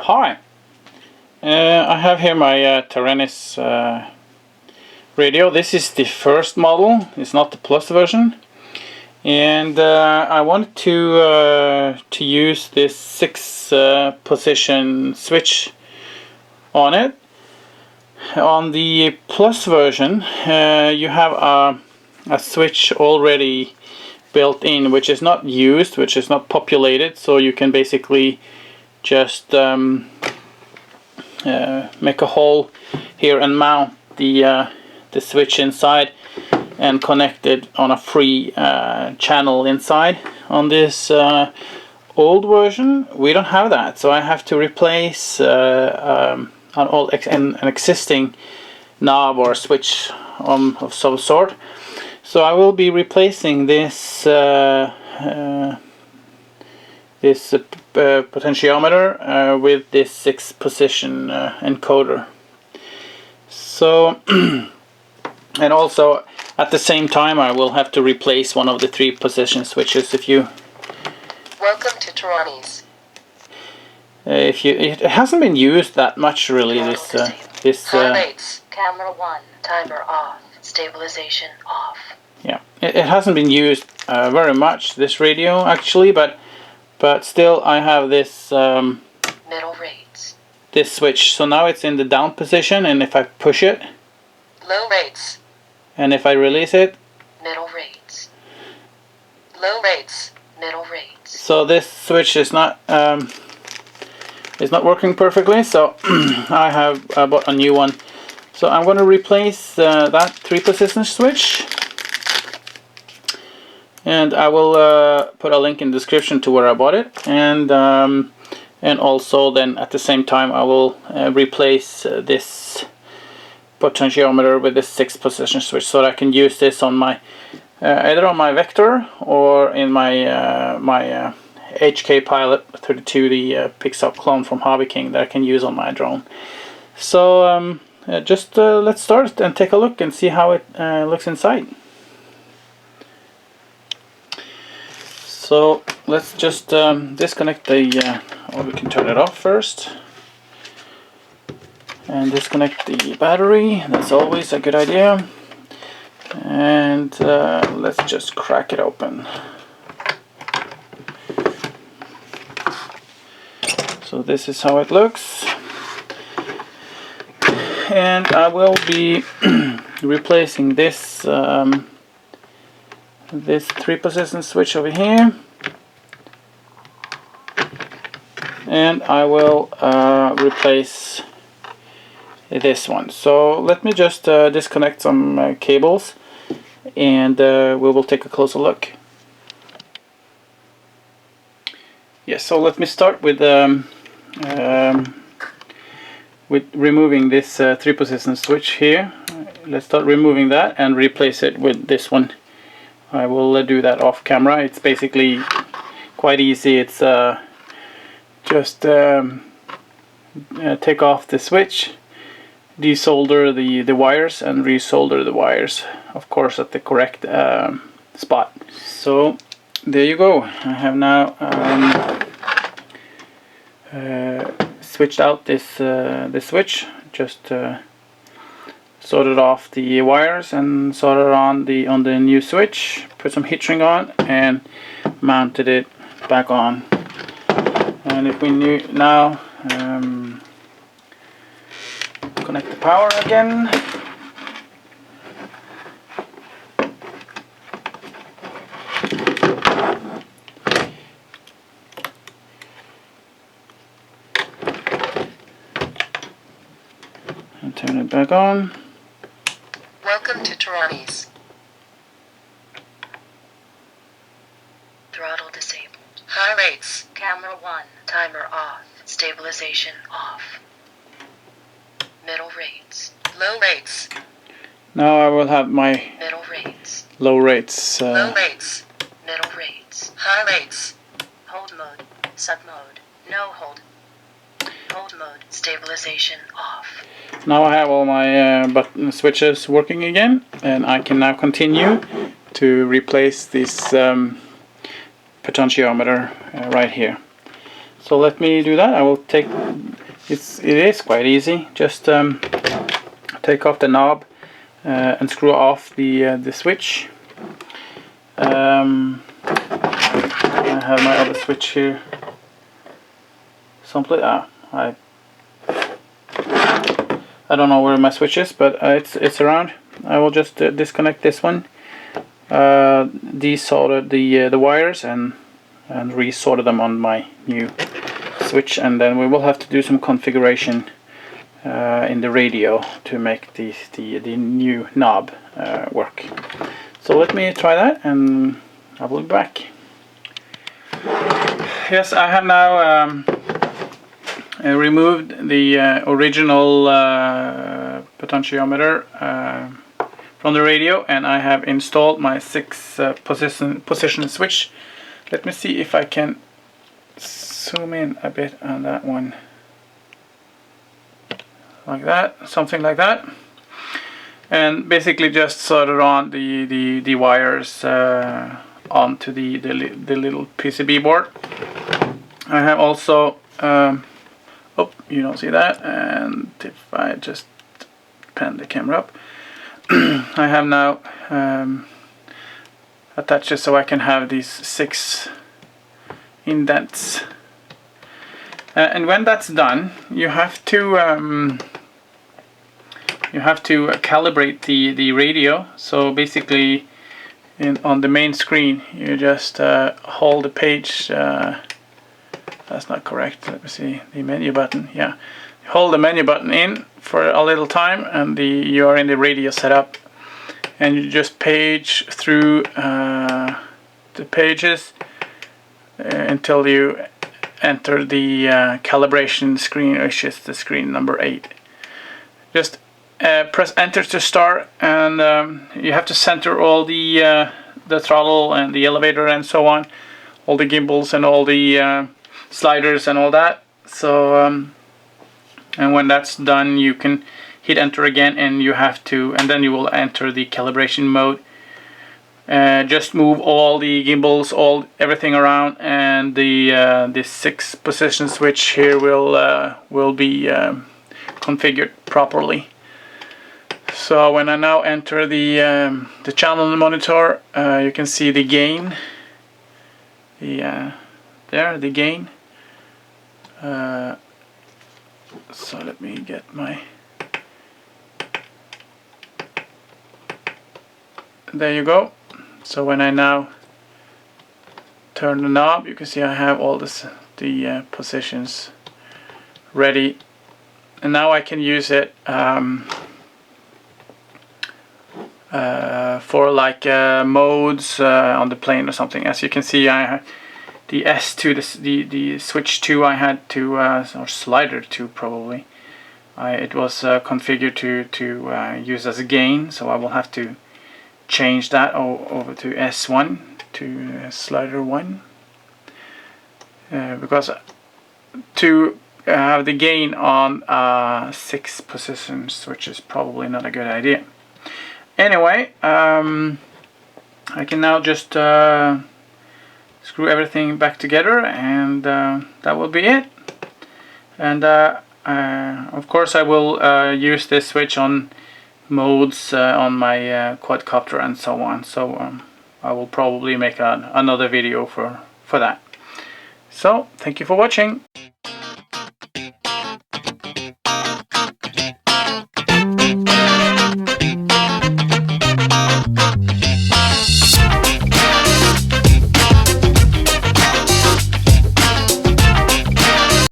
Hi, I have here my Taranis radio. This is the first model, it's not the Plus version, and I wanted to use this 6 position switch on it. On the Plus version you have a switch already built in, which is not used, which is not populated, so you can basically just make a hole here and mount the switch inside and connect it on a free channel inside. On this old version we don't have that, so I have to replace an existing knob or switch of some sort. So I will be replacing this potentiometer with this 6 position encoder. So and also at the same time I will have to replace one of the 3 position switches. Welcome to Taranis. It hasn't been used that much really. Highlights, camera 1, timer off, stabilization off. Yeah, it hasn't been used very much, this radio actually, but still I have this middle rates, this switch. So now it's in the down position, and if I push it, low rates, and if I release it, middle rates, low rates, middle rates. So this switch is not working perfectly, so I bought a new one. So I'm going to replace that 3 position switch, and I will put a link in the description to where I bought it, and also then at the same time I will replace this potentiometer with this 6 position switch, so that I can use this on my either on my Vector or in my HK Pilot 32, the Pixel clone from Hobby King, that I can use on my drone. So just let's start and take a look and see how it looks inside. So let's just disconnect the, or we can turn it off first, and disconnect the battery. That's always a good idea. And let's just crack it open. So this is how it looks, and I will be replacing this this 3 position switch over here, and I will replace this one. So let me just disconnect some cables, and we will take a closer look. Yes, so let me start with removing this 3 position switch here. Let's start removing that and replace it with this one. I will do that off camera. It's basically quite easy. It's just take off the switch, desolder the wires, and resolder the wires, of course at the correct spot. So there you go. I have now switched out this switch. Just soldered off the wires and soldered on the new switch. Put some heat shrink on and mounted it back on. And if we now connect the power again. And turn it back on. Welcome to Taranis. Throttle disabled. High rates, camera 1, timer off, stabilization off. Middle rates, low rates. Now I will have my middle rates, low rates. Low rates, middle rates, high rates. Hold mode, sub mode, no hold. Hold mode, stabilization off. Now I have all my button switches working again, and I can now continue to replace this potentiometer right here. So let me do that. I will take, it is quite easy. Just take off the knob and screw off the switch. I have my other switch here. Someplace. I don't know where my switch is, but it's around. I will just disconnect this one, desolder the wires, and resolder them on my new switch, and then we will have to do some configuration in the radio to make the new knob work. So let me try that, and I will be back. Yes, I have now removed the original potentiometer from the radio, and I have installed my 6 position switch. Let me see if I can zoom in a bit on that one, like that, something like that, and basically just solder on the wires onto the little PCB board. I have also oh, you don't see that, and if I just pan the camera up, I have now attached it so I can have these 6 indents. And when that's done, you have to calibrate the radio. So basically, on the main screen, you just hold the page. That's not correct. Let me see, the menu button. Yeah, hold the menu button in for a little time, and you are in the radio setup, and you just page through the pages until you enter the calibration screen, which is the screen number 8. Just press enter to start, and you have to center all the throttle and the elevator and so on, all the gimbals and all the sliders and all that. So and when that's done, you can hit enter again, and you have to, and then you will enter the calibration mode. Just move all the gimbals, everything around, and the 6 position switch here will be configured properly. So when I now enter the channel monitor, you can see the gain. The gain. So let me get my. There you go. So when I now turn the knob, you can see I have all the positions ready, and now I can use it for like modes on the plane or something. As you can see, I have the S2, the switch 2 I had to, or slider 2 probably. It was configured to use as a gain, so I will have to change that over to S1, to slider 1, because to have the gain on 6 positions, which is probably not a good idea. Anyway, I can now just screw everything back together, and that will be it. And of course I will use this switch on modes on my quadcopter and so on. So I will probably make another video for that. So thank you for watching.